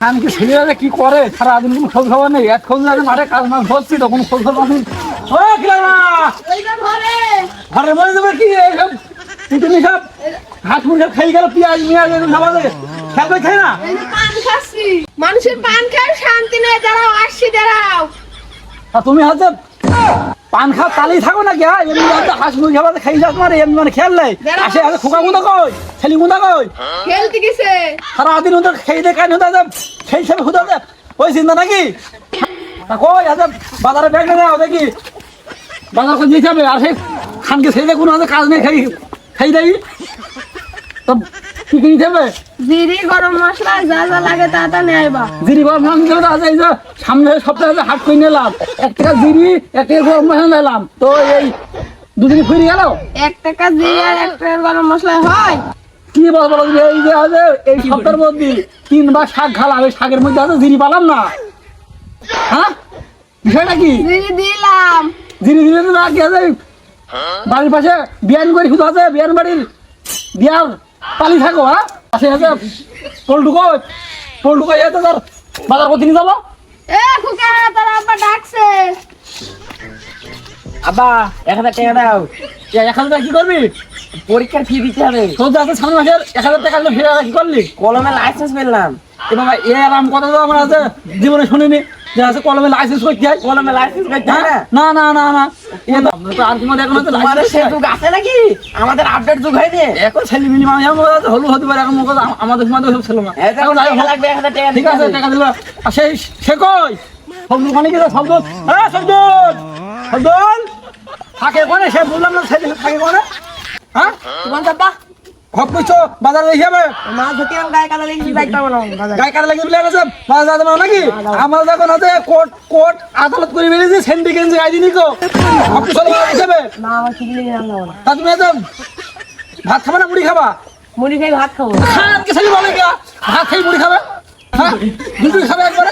আমি ছেলেরা কি করে সারাদিন কোনো খোঁজ খবর নেই। এক খোঁজ লাগে মাঠে কাজ মাছ ধরছি তখন খোঁজ খবর নেই। ঘরে বলে দেবে কি এইসব তুমি সব হাত মুখে খেয়ে গেল পেঁয়াজ মিয়াজ এরকম খাবারে খেয়াল করে খাই না। মানুষের পান খায় শান্তি নেই। দাঁড়াও আসছি দাঁড়াও। তুমি হয়তো পান খাওয়া তালেই থাকো না কে এমনি হয়তো হাঁস মুরগি খাবার খাই যাস মানে এমনি মানে খেয়াল নেই। আসে আসে খোকা গুঁদা কই ছেলে গুঁদা কই খেলতে গেছে সারাদিন ওদের খেয়ে দে কান হতে সেই হিসাবে হুদা দে ওই চিন্তা নাকি কই আজ বাজারে ব্যাগ না দেখি বাজার করে দিতে হবে। আর সেই খানকে ছেড়ে কোনো কাজ নেই খাই খাই দেয় তো কি কিনতে হবে। জিরি গরম মশলা যা যা লাগে তা তা নেয়বা। জিরি গরম মশলা আছে এই যে সামনে সপ্তাহে হাট করে নিলাম 1 টাকা জিরি 1 টাকা গরম মশলা নিলাম তো এই দুদিন ফিরে গেল। 1 টাকা জিরি আর 1 টাকা গরম মশলা হয় কি বলবো এই যে আছে এই সপ্তাহের মধ্যে 3 বার শাক খালাম এই শাকের মধ্যে আছে জিরি পালাম না। হ্যাঁ বিষয়টা কি জিরি দিলাম জিরি দিলে তো না কি আছে বাড়ির পাশে বিয়ান বাড়ি শুধু আছে বিয়ান বাড়ির বিয়ার পালি থাকো। হ্যাঁ আছে আছে পল্টু কই এত তার বাজার করতে নিয়ে যাবো। এ খুকা তোর আব্বা ডাকছে। আব্বা 1000 টাকা দাও। 1000 টাকা কি করবি পরীক্ষার ফি দিতে হবে। তোর যাতে সামনে মাসের 1000 টাকা ফিরে কি করলি কলমে লাইসেন্স পেলাম। এ বাবা এ আরাম কথা তো আমার আছে জীবনে শুনিনি যে আছে কলমে লাইসেন্স করতে হয়। কলমে লাইসেন্স করতে হয় না না না না এ তো আর তোমার এখন তো আমাদের সে যুগ আছে নাকি? আমাদের আপডেট যুগ হয়নি এখন ছেলে মিলি আমি হলু হতে পারে এখন আমাদের সময় তো সব ছিল না। এখন যাই হোক, লাগবে 1000 টাকা। ঠিক আছে টাকা দিল। আর সেই সে কই সবদুল মানে কি সবদুল হ্যাঁ সবদুল সবদুল থাকে কোনে সে বললাম না ছেলে থাকে কোনে। হ্যাঁ তোমার আব্বা খপ কইছো বাজারে দেখি যাবে মাছ ধরতে আমি গায়ে কাটা লেগে যাইতে পারবো না বাজারে। গায়ে কাটা লাগি বলে গেছে বাজার যাবে না নাকি আমার যখন আছে কোর্ট আদালত করে বেরিয়েছে সেন্টি গেঞ্জি গাই দিনি কো খপ কইছো বাজারে যাবে না আমার ঠিক লেগে রান্না করো। তা তুমি একদম ভাত খাবে না মুড়ি খাবা। মুড়ি খাই ভাত খাবো। খান কে ছেলে বলে কি ভাত খাই মুড়ি খাবে। হ্যাঁ দুটো খাবে একবারে